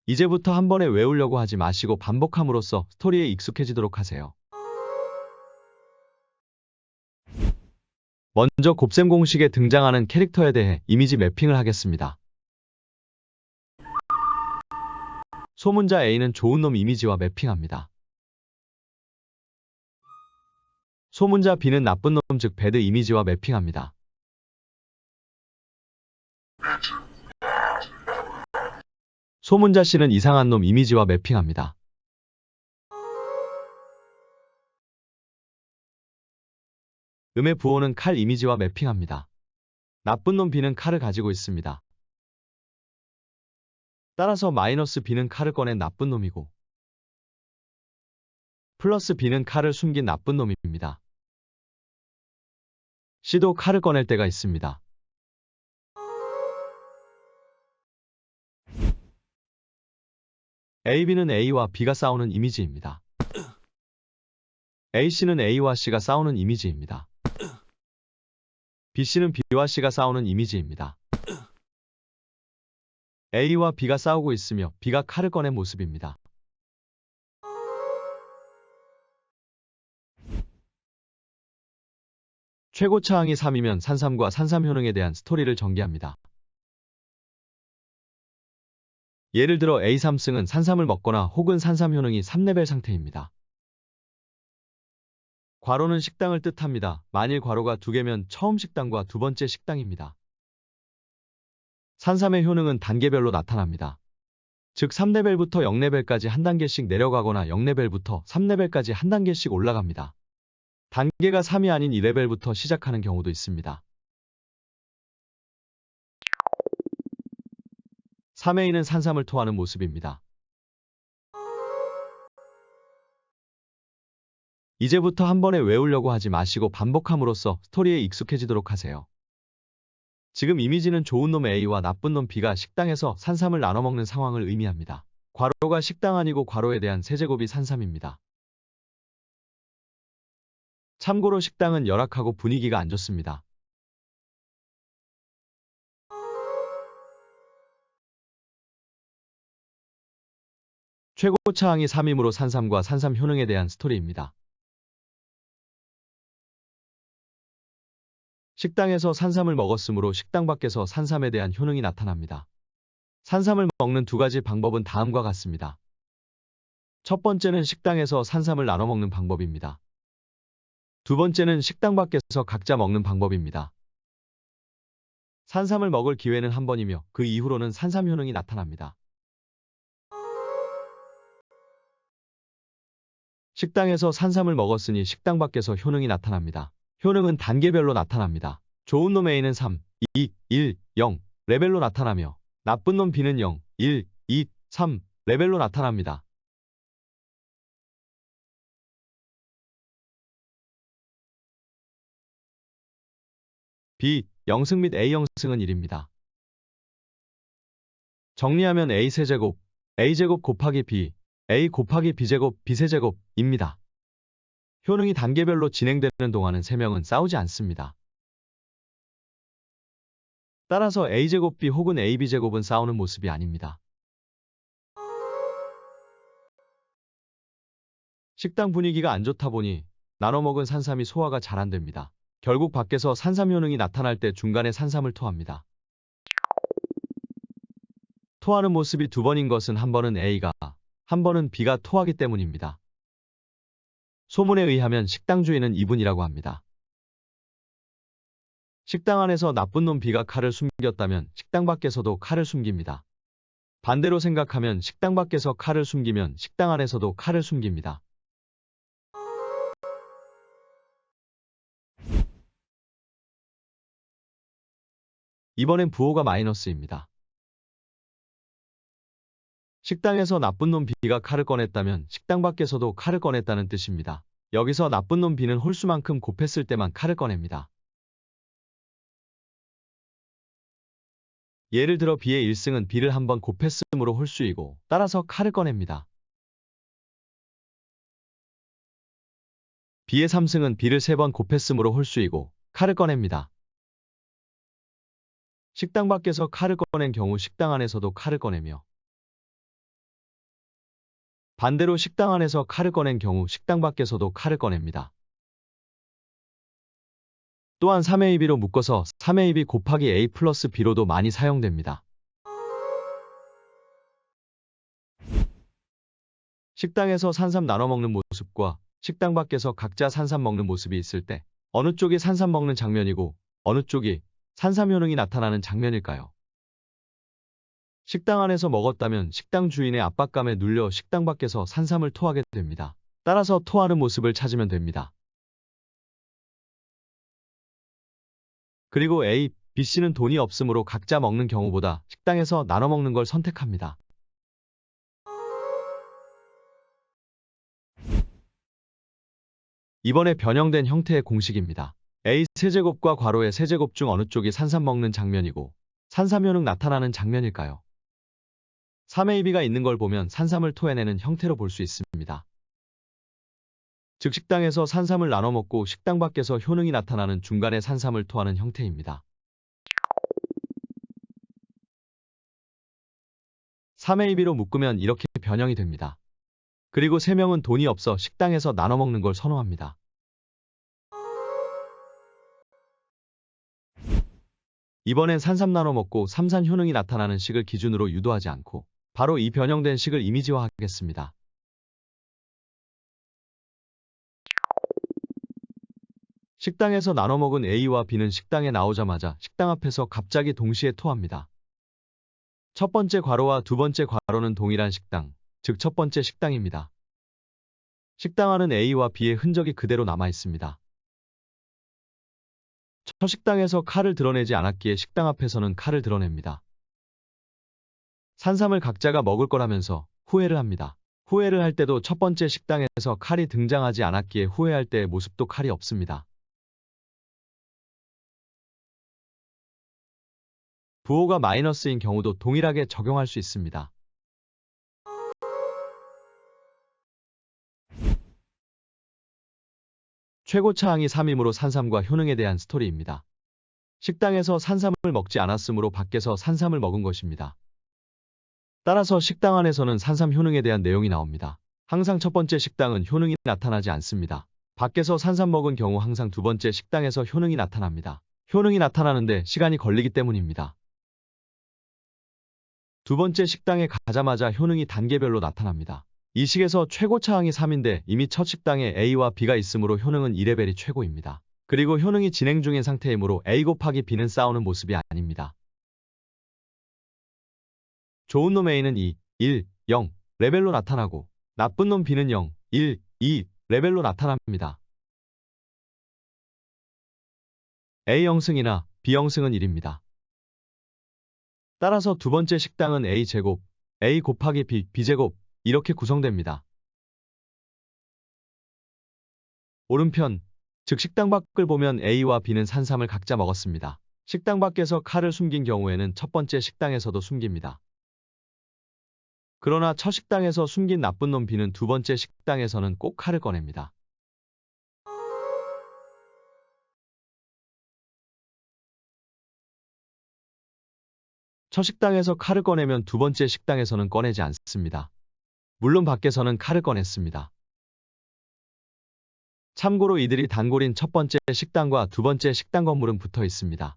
이제부터 한 번에 외우려고 하지 마시고 반복함으로써 스토리에 익숙해지도록 하세요. 먼저 곱셈 공식에 등장하는 캐릭터에 대해 이미지 매핑을 하겠습니다. 소문자 A는 좋은 놈 이미지와 매핑합니다. 소문자 B는 나쁜 놈 즉 배드 이미지와 매핑합니다. 소문자 C는 이상한 놈 이미지와 매핑합니다. 음의 부호는 칼 이미지와 매핑합니다. 나쁜 놈 B는 칼을 가지고 있습니다. 따라서 마이너스 B는 칼을 꺼낸 나쁜 놈이고 플러스 B는 칼을 숨긴 나쁜 놈입니다. C도 칼을 꺼낼 때가 있습니다. AB는 A와 B가 싸우는 이미지입니다. AC는 A와 C가 싸우는 이미지입니다. BC는 B와 C가 싸우는 이미지입니다. A와 B가 싸우고 있으며 B가 칼을 꺼낸 모습입니다. 최고차항이 3이면 산삼과 산삼효능에 대한 스토리를 전개합니다. 예를 들어 A3승은 산삼을 먹거나 혹은 산삼효능이 3레벨 상태입니다. 괄호는 식당을 뜻합니다. 만일 괄호가 2개면 처음 식당과 두 번째 식당입니다. 산삼의 효능은 단계별로 나타납니다. 즉 3레벨부터 0레벨까지 한 단계씩 내려가거나 0레벨부터 3레벨까지 한 단계씩 올라갑니다. 단계가 3이 아닌 2레벨부터 시작하는 경우도 있습니다. 3A는 산삼을 토하는 모습입니다. 이제부터 한 번에 외우려고 하지 마시고 반복함으로써 스토리에 익숙해지도록 하세요. 지금 이미지는 좋은 놈 A와 나쁜 놈 B가 식당에서 산삼을 나눠 먹는 상황을 의미합니다. 괄호가 식당 아니고 괄호에 대한 세제곱이 산삼입니다. 참고로 식당은 열악하고 분위기가 안 좋습니다. 최고차항이 3이므로 산삼과 산삼 효능에 대한 스토리입니다. 식당에서 산삼을 먹었으므로 식당 밖에서 산삼에 대한 효능이 나타납니다. 산삼을 먹는 두 가지 방법은 다음과 같습니다. 첫 번째는 식당에서 산삼을 나눠 먹는 방법입니다. 두 번째는 식당 밖에서 각자 먹는 방법입니다. 산삼을 먹을 기회는 한 번이며 그 이후로는 산삼 효능이 나타납니다. 식당에서 산삼을 먹었으니 식당 밖에서 효능이 나타납니다. 효능은 단계별로 나타납니다. 좋은 놈 A는 3, 2, 1, 0 레벨로 나타나며 나쁜 놈 B는 0, 1, 2, 3 레벨로 나타납니다. B, 0승 및 A 0승은 1입니다. 정리하면 A 세제곱, A제곱 곱하기 B, A 곱하기 B제곱, B세제곱입니다. 효능이 단계별로 진행되는 동안은 3명은 싸우지 않습니다. 따라서 A제곱 B 혹은 AB제곱은 싸우는 모습이 아닙니다. 식당 분위기가 안 좋다 보니 나눠 먹은 산삼이 소화가 잘 안 됩니다. 결국 밖에서 산삼 효능이 나타날 때 중간에 산삼을 토합니다. 토하는 모습이 두 번인 것은 한 번은 A가, 한 번은 B가 토하기 때문입니다. 소문에 의하면 식당 주인은 이분이라고 합니다. 식당 안에서 나쁜 놈 B가 칼을 숨겼다면 식당 밖에서도 칼을 숨깁니다. 반대로 생각하면 식당 밖에서 칼을 숨기면 식당 안에서도 칼을 숨깁니다. 이번엔 부호가 마이너스입니다. 식당에서 나쁜 놈 B가 칼을 꺼냈다면 식당 밖에서도 칼을 꺼냈다는 뜻입니다. 여기서 나쁜 놈 B는 홀수만큼 곱했을 때만 칼을 꺼냅니다. 예를 들어 B의 1승은 B를 한 번 곱했으므로 홀수이고 따라서 칼을 꺼냅니다. B의 3승은 B를 3번 곱했으므로 홀수이고 칼을 꺼냅니다. 식당 밖에서 칼을 꺼낸 경우 식당 안에서도 칼을 꺼내며 반대로 식당 안에서 칼을 꺼낸 경우 식당 밖에서도 칼을 꺼냅니다. 또한 3의 2b로 묶어서 3의 2b 곱하기 a 플러스 b로도 많이 사용됩니다. 식당에서 산삼 나눠 먹는 모습과 식당 밖에서 각자 산삼 먹는 모습이 있을 때 어느 쪽이 산삼 먹는 장면이고 어느 쪽이 산삼 효능이 나타나는 장면일까요? 식당 안에서 먹었다면 식당 주인의 압박감에 눌려 식당 밖에서 산삼을 토하게 됩니다. 따라서 토하는 모습을 찾으면 됩니다. 그리고 A, B, C는 돈이 없으므로 각자 먹는 경우보다 식당에서 나눠 먹는 걸 선택합니다. 이번에 변형된 형태의 공식입니다. A 세제곱과 괄호의 세제곱 중 어느 쪽이 산삼 먹는 장면이고 산삼 효능 나타나는 장면일까요? 3의 2b가 있는 걸 보면 산삼을 토해내는 형태로 볼 수 있습니다. 즉 식당에서 산삼을 나눠 먹고 식당 밖에서 효능이 나타나는 중간에 산삼을 토하는 형태입니다. 3의 2b로 묶으면 이렇게 변형이 됩니다. 그리고 3명은 돈이 없어 식당에서 나눠 먹는 걸 선호합니다. 이번엔 산삼 나눠 먹고 삼산 효능이 나타나는 식을 기준으로 유도하지 않고 바로 이 변형된 식을 이미지화하겠습니다. 식당에서 나눠 먹은 A와 B는 식당에 나오자마자 식당 앞에서 갑자기 동시에 토합니다. 첫 번째 괄호와 두 번째 괄호는 동일한 식당, 즉 첫 번째 식당입니다. 식당 안은 A와 B의 흔적이 그대로 남아 있습니다. 첫 식당에서 칼을 드러내지 않았기에 식당 앞에서는 칼을 드러냅니다. 산삼을 각자가 먹을 거라면서 후회를 합니다. 후회를 할 때도 첫 번째 식당에서 칼이 등장하지 않았기에 후회할 때의 모습도 칼이 없습니다. 부호가 마이너스인 경우도 동일하게 적용할 수 있습니다. 최고차항이 3이므로 산삼과 효능에 대한 스토리입니다. 식당에서 산삼을 먹지 않았으므로 밖에서 산삼을 먹은 것입니다. 따라서 식당 안에서는 산삼 효능에 대한 내용이 나옵니다. 항상 첫 번째 식당은 효능이 나타나지 않습니다. 밖에서 산삼 먹은 경우 항상 두 번째 식당에서 효능이 나타납니다. 효능이 나타나는데 시간이 걸리기 때문입니다. 두 번째 식당에 가자마자 효능이 단계별로 나타납니다. 이 식에서 최고차항이 3인데 이미 첫 식당에 A와 B가 있으므로 효능은 2레벨이 최고입니다. 그리고 효능이 진행 중인 상태이므로 A 곱하기 B는 싸우는 모습이 아닙니다. 좋은 놈 A는 2, 1, 0 레벨로 나타나고 나쁜 놈 B는 0, 1, 2 레벨로 나타납니다. A 0승이나 B 0승은 1입니다. 따라서 두 번째 식당은 A제곱, A 곱하기 B, B제곱 이렇게 구성됩니다. 오른편, 즉 식당 밖을 보면 A와 B는 산삼을 각자 먹었습니다. 식당 밖에서 칼을 숨긴 경우에는 첫 번째 식당에서도 숨깁니다. 그러나 첫 식당에서 숨긴 나쁜 놈 B는 두 번째 식당에서는 꼭 칼을 꺼냅니다. 첫 식당에서 칼을 꺼내면 두 번째 식당에서는 꺼내지 않습니다. 물론 밖에서는 칼을 꺼냈습니다. 참고로 이들이 단골인 첫 번째 식당과 두 번째 식당 건물은 붙어 있습니다.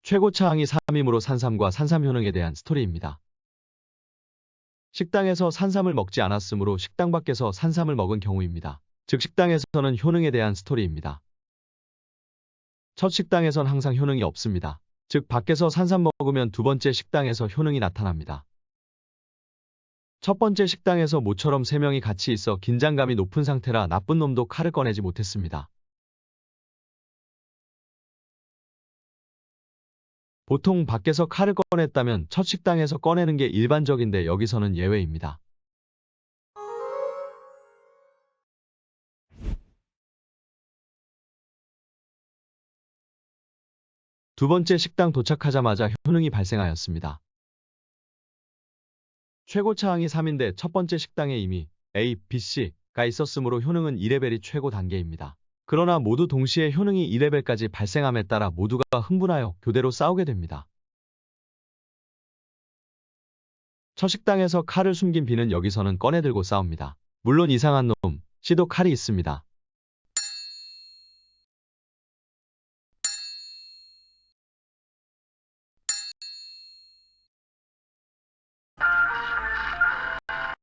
최고차항이 3이므로 산삼과 산삼 효능에 대한 스토리입니다. 식당에서 산삼을 먹지 않았으므로 식당 밖에서 산삼을 먹은 경우입니다. 즉 식당에서는 효능에 대한 스토리입니다. 첫 식당에선 항상 효능이 없습니다. 즉 밖에서 산삼 먹으면 두 번째 식당에서 효능이 나타납니다. 첫 번째 식당에서 모처럼 3명이 같이 있어 긴장감이 높은 상태라 나쁜 놈도 칼을 꺼내지 못했습니다. 보통 밖에서 칼을 꺼냈다면 첫 식당에서 꺼내는 게 일반적인데 여기서는 예외입니다. 두 번째 식당 도착하자마자 효능이 발생하였습니다. 최고차항이 3인데 첫 번째 식당에 이미 A, B, C가 있었으므로 효능은 2레벨이 최고 단계입니다. 그러나 모두 동시에 효능이 2레벨까지 발생함에 따라 모두가 흥분하여 교대로 싸우게 됩니다. 첫 식당에서 칼을 숨긴 B는 여기서는 꺼내들고 싸웁니다. 물론 이상한 놈, C도 칼이 있습니다.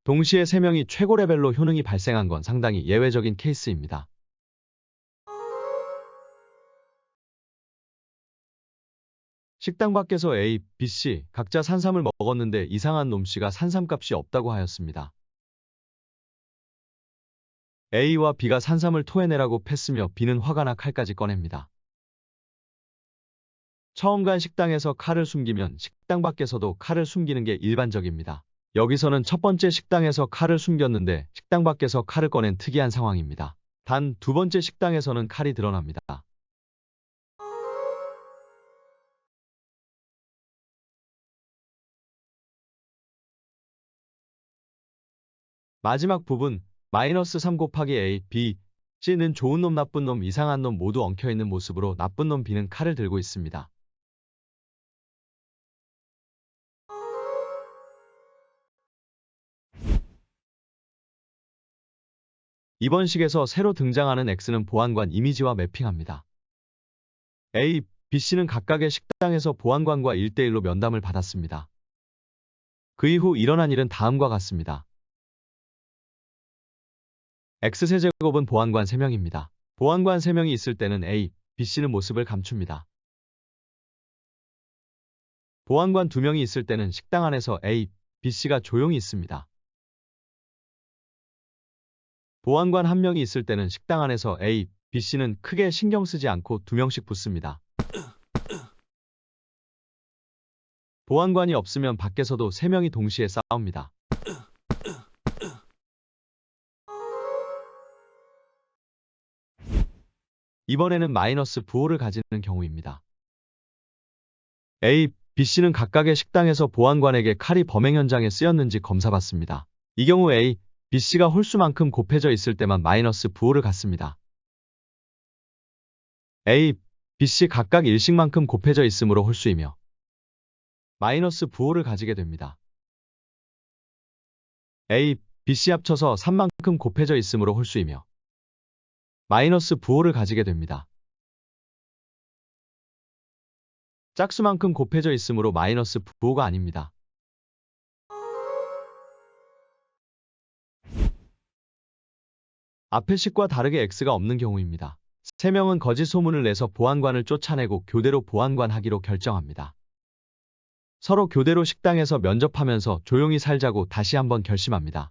동시에 3명이 최고 레벨로 효능이 발생한 건 상당히 예외적인 케이스입니다. 식당 밖에서 A, B, C 각자 산삼을 먹었는데 이상한 놈 C가 산삼값이 없다고 하였습니다. A와 B가 산삼을 토해내라고 팼으며 B는 화가 나 칼까지 꺼냅니다. 처음 간 식당에서 칼을 숨기면 식당 밖에서도 칼을 숨기는 게 일반적입니다. 여기서는 첫 번째 식당에서 칼을 숨겼는데 식당 밖에서 칼을 꺼낸 특이한 상황입니다. 단 두 번째 식당에서는 칼이 드러납니다. 마지막 부분 -3 곱하기 A, B, C는 좋은 놈, 나쁜 놈, 이상한 놈 모두 엉켜있는 모습으로 나쁜 놈 B는 칼을 들고 있습니다. 이번 식에서 새로 등장하는 X는 보안관 이미지와 매핑합니다. A, B, C는 각각의 식당에서 보안관과 1대1로 면담을 받았습니다. 그 이후 일어난 일은 다음과 같습니다. X세제곱은 보안관 3명입니다. 보안관 3명이 있을 때는 A, B, C는 모습을 감춥니다. 보안관 2명이 있을 때는 식당 안에서 A, B, C가 조용히 있습니다. 보안관 1명이 있을 때는 식당 안에서 A, B, C는 크게 신경 쓰지 않고 2명씩 붙습니다. 보안관이 없으면 밖에서도 3명이 동시에 싸웁니다. 이번에는 마이너스 부호를 가지는 경우입니다. A, B, C는 각각의 식당에서 보안관에게 칼이 범행 현장에 쓰였는지 검사받습니다. 이 경우 A, B, C가 홀수만큼 곱해져 있을 때만 마이너스 부호를 갖습니다. A, B, C 각각 일씩만큼 곱해져 있으므로 홀수이며 마이너스 부호를 가지게 됩니다. A, B, C 합쳐서 3만큼 곱해져 있으므로 홀수이며 마이너스 부호를 가지게 됩니다. 짝수만큼 곱해져 있으므로 마이너스 부호가 아닙니다. 앞의 식과 다르게 X가 없는 경우입니다. 3명은 거짓 소문을 내서 보안관을 쫓아내고 교대로 보안관하기로 결정합니다. 서로 교대로 식당에서 면접하면서 조용히 살자고 다시 한번 결심합니다.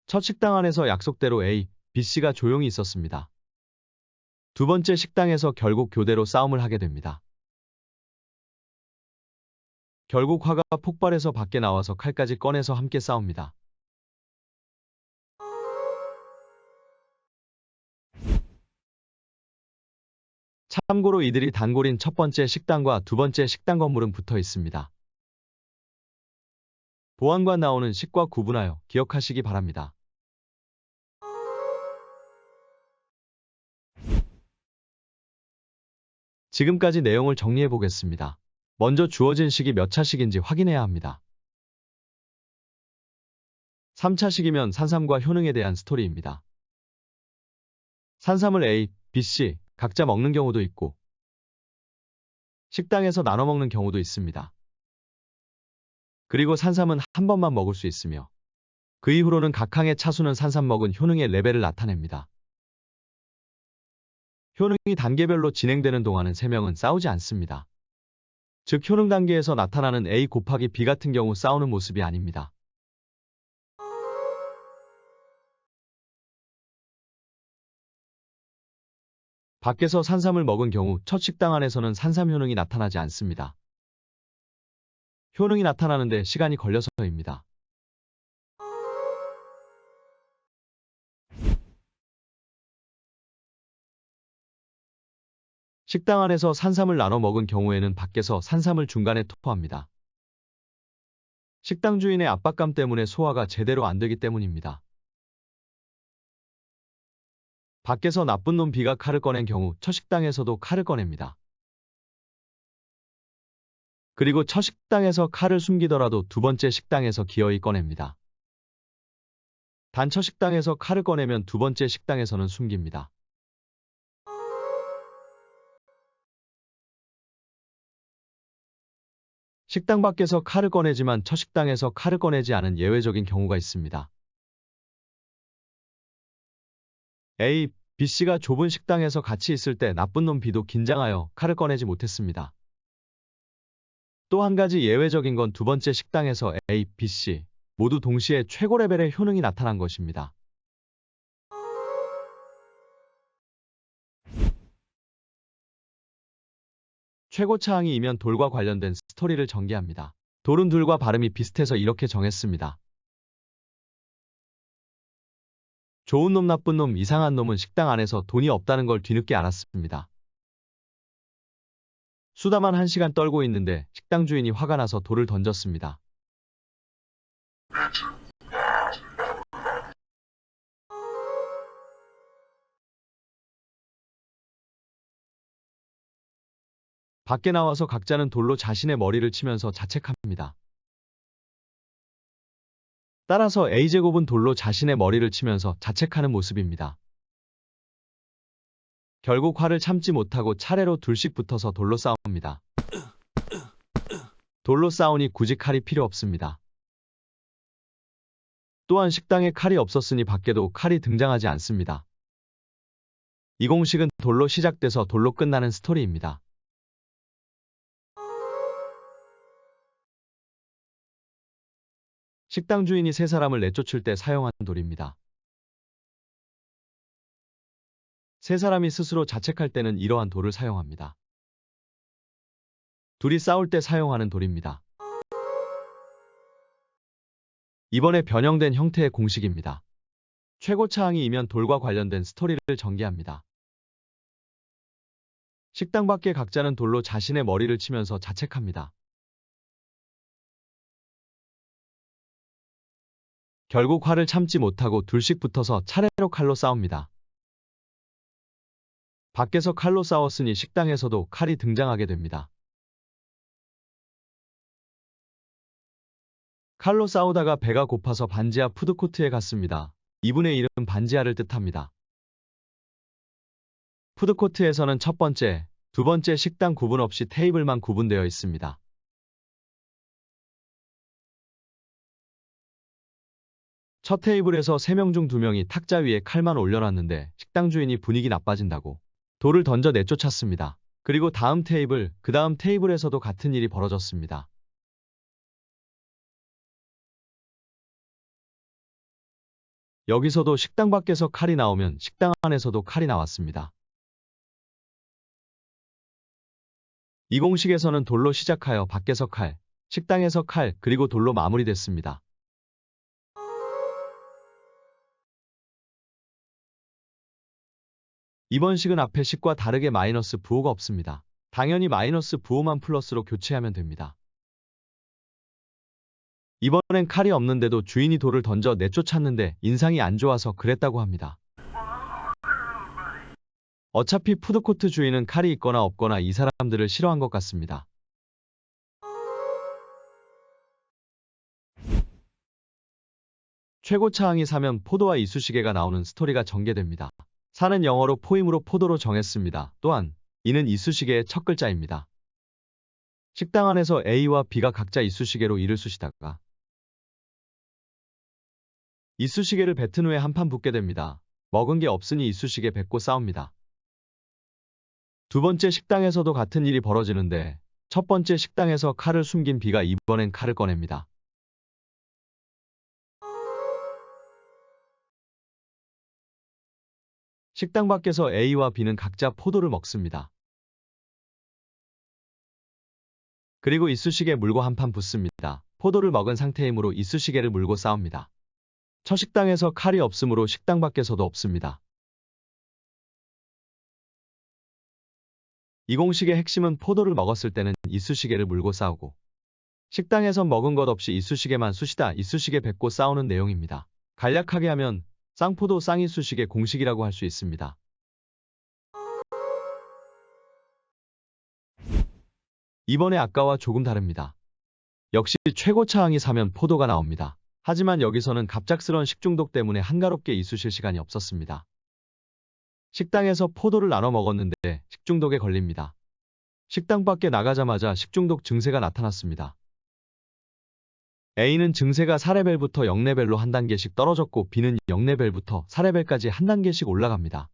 첫 식당 안에서 약속대로 A, B, C가 조용히 있었습니다. 두 번째 식당에서 결국 교대로 싸움을 하게 됩니다. 결국 화가 폭발해서 밖에 나와서 칼까지 꺼내서 함께 싸웁니다. 참고로 이들이 단골인 첫 번째 식당과 두 번째 식당 건물은 붙어 있습니다. 보안관 나오는 식과 구분하여 기억하시기 바랍니다. 지금까지 내용을 정리해 보겠습니다. 먼저 주어진 식이 몇 차식인지 확인해야 합니다. 3차식이면 산삼과 효능에 대한 스토리입니다. 산삼을 A, B, C 각자 먹는 경우도 있고 식당에서 나눠 먹는 경우도 있습니다. 그리고 산삼은 한 번만 먹을 수 있으며 그 이후로는 각 항의 차수는 산삼 먹은 효능의 레벨을 나타냅니다. 효능이 단계별로 진행되는 동안은 3명은 싸우지 않습니다. 즉 효능 단계에서 나타나는 A 곱하기 B 같은 경우 싸우는 모습이 아닙니다. 밖에서 산삼을 먹은 경우 첫 식당 안에서는 산삼 효능이 나타나지 않습니다. 효능이 나타나는데 시간이 걸려서입니다. 식당 안에서 산삼을 나눠 먹은 경우에는 밖에서 산삼을 중간에 토합니다. 식당 주인의 압박감 때문에 소화가 제대로 안 되기 때문입니다. 밖에서 나쁜 놈 B가 칼을 꺼낸 경우 첫 식당에서도 칼을 꺼냅니다. 그리고 첫 식당에서 칼을 숨기더라도 두 번째 식당에서 기어이 꺼냅니다. 단 첫 식당에서 칼을 꺼내면 두 번째 식당에서는 숨깁니다. 식당 밖에서 칼을 꺼내지만 첫 식당에서 칼을 꺼내지 않은 예외적인 경우가 있습니다. A, B씨가 좁은 식당에서 같이 있을 때 나쁜 놈 B도 긴장하여 칼을 꺼내지 못했습니다. 또 한 가지 예외적인 건 두 번째 식당에서 A, B씨 모두 동시에 최고 레벨의 효능이 나타난 것입니다. 최고 차항이이면 돌과 관련된 스토리를 전개합니다. 돌은 둘과 발음이 비슷해서 이렇게 정했습니다. 좋은 놈, 나쁜 놈, 이상한 놈은 식당 안에서 돈이 없다는 걸 뒤늦게 알았습니다. 수다만 1시간 떨고 있는데 식당 주인이 화가 나서 돌을 던졌습니다. 밖에 나와서 각자는 돌로 자신의 머리를 치면서 자책합니다. 따라서 A제곱은 돌로 자신의 머리를 치면서 자책하는 모습입니다. 결국 화를 참지 못하고 차례로 둘씩 붙어서 돌로 싸웁니다. 돌로 싸우니 굳이 칼이 필요 없습니다. 또한 식당에 칼이 없었으니 밖에도 칼이 등장하지 않습니다. 이 공식은 돌로 시작돼서 돌로 끝나는 스토리입니다. 식당 주인이 세 사람을 내쫓을 때 사용한 돌입니다. 세 사람이 스스로 자책할 때는 이러한 돌을 사용합니다. 둘이 싸울 때 사용하는 돌입니다. 이번에 변형된 형태의 공식입니다. 최고 차항이이면 돌과 관련된 스토리를 전개합니다. 식당 밖에 각자는 돌로 자신의 머리를 치면서 자책합니다. 결국 화를 참지 못하고 둘씩 붙어서 차례로 칼로 싸웁니다. 밖에서 칼로 싸웠으니 식당에서도 칼이 등장하게 됩니다. 칼로 싸우다가 배가 고파서 반지하 푸드코트에 갔습니다. 이분의 이름은 반지하를 뜻합니다. 푸드코트에서는 첫 번째, 두 번째 식당 구분 없이 테이블만 구분되어 있습니다. 첫 테이블에서 3명 중 2명이 탁자 위에 칼만 올려놨는데 식당 주인이 분위기 나빠진다고 돌을 던져 내쫓았습니다. 그리고 다음 테이블, 그 다음 테이블에서도 같은 일이 벌어졌습니다. 여기서도 식당 밖에서 칼이 나오면 식당 안에서도 칼이 나왔습니다. 이 공식에서는 돌로 시작하여 밖에서 칼, 식당에서 칼, 그리고 돌로 마무리됐습니다. 이번 식은 앞의 식과 다르게 마이너스 부호가 없습니다. 당연히 마이너스 부호만 플러스로 교체하면 됩니다. 이번엔 칼이 없는데도 주인이 돌을 던져 내쫓았는데 인상이 안 좋아서 그랬다고 합니다. 어차피 푸드코트 주인은 칼이 있거나 없거나 이 사람들을 싫어한 것 같습니다. 최고 차항이 사면 포도와 이쑤시개가 나오는 스토리가 전개됩니다. 사는 영어로 포임으로 포도로 정했습니다. 또한 이는 이쑤시개의 첫 글자입니다. 식당 안에서 A와 B가 각자 이쑤시개로 이를 쑤시다가 이쑤시개를 뱉은 후에 한판 붙게 됩니다. 먹은 게 없으니 이쑤시개 뱉고 싸웁니다. 두 번째 식당에서도 같은 일이 벌어지는데 첫 번째 식당에서 칼을 숨긴 B가 이번엔 칼을 꺼냅니다. 식당 밖에서 A와 B는 각자 포도를 먹습니다. 그리고 이쑤시개 물고 한판 붙습니다. 포도를 먹은 상태이므로 이쑤시개를 물고 싸웁니다. 첫 식당에서 칼이 없으므로 식당 밖에서도 없습니다. 이 공식의 핵심은 포도를 먹었을 때는 이쑤시개를 물고 싸우고 식당에선 먹은 것 없이 이쑤시개만 쑤시다 이쑤시개 뱉고 싸우는 내용입니다. 간략하게 하면 쌍포도 쌍이쑤시개 공식이라고 할 수 있습니다. 이번에 아까와 조금 다릅니다. 역시 최고차항이 사면 포도가 나옵니다. 하지만 여기서는 갑작스런 식중독 때문에 한가롭게 이쑤실 시간이 없었습니다. 식당에서 포도를 나눠 먹었는데 식중독에 걸립니다. 식당 밖에 나가자마자 식중독 증세가 나타났습니다. A는 증세가 4레벨부터 0레벨로 한 단계씩 떨어졌고 B는 0레벨부터 4레벨까지 한 단계씩 올라갑니다.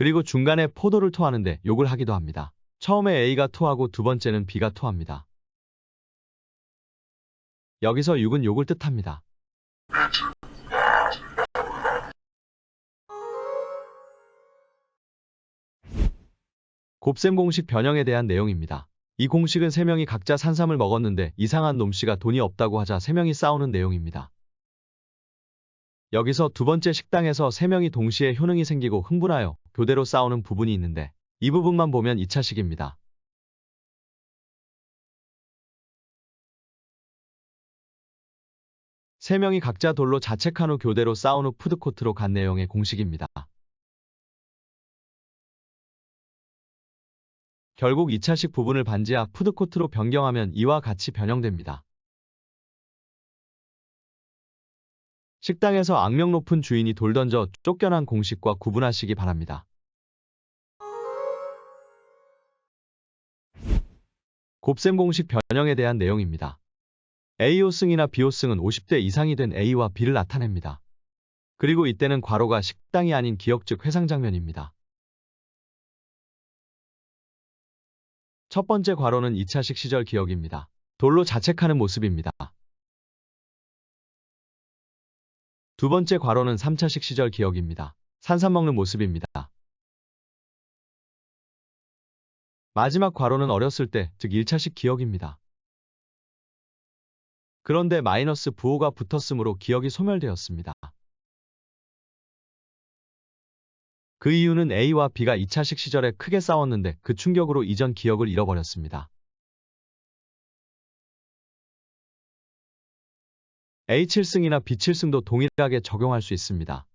그리고 중간에 포도를 토하는데 욕을 하기도 합니다. 처음에 A가 토하고 두 번째는 B가 토합니다. 여기서 욕은 욕을 뜻합니다. 곱셈 공식 변형에 대한 내용입니다. 이 공식은 3명이 각자 산삼을 먹었는데 이상한 놈씨가 돈이 없다고 하자 3명이 싸우는 내용입니다. 여기서 두 번째 식당에서 3명이 동시에 효능이 생기고 흥분하여 교대로 싸우는 부분이 있는데 이 부분만 보면 2차식입니다. 세 명이 각자 돌로 자책한 후 교대로 싸운 후 푸드코트로 간 내용의 공식입니다. 결국 2차식 부분을 반지하 푸드코트로 변경하면 이와 같이 변형됩니다. 식당에서 악명 높은 주인이 돌 던져 쫓겨난 공식과 구분하시기 바랍니다. 곱셈 공식 변형에 대한 내용입니다. A호승이나 B호승은 50대 이상이 된 A와 B를 나타냅니다. 그리고 이때는 괄호가 식당이 아닌 기억 즉 회상 장면입니다. 첫 번째 괄호는 2차식 시절 기억입니다. 돌로 자책하는 모습입니다. 두 번째 괄호는 3차식 시절 기억입니다. 산삼 먹는 모습입니다. 마지막 괄호는 어렸을 때, 즉 1차식 기억입니다. 그런데 마이너스 부호가 붙었으므로 기억이 소멸되었습니다. 그 이유는 A와 B가 2차식 시절에 크게 싸웠는데 그 충격으로 이전 기억을 잃어버렸습니다. A7승이나 B7승도 동일하게 적용할 수 있습니다.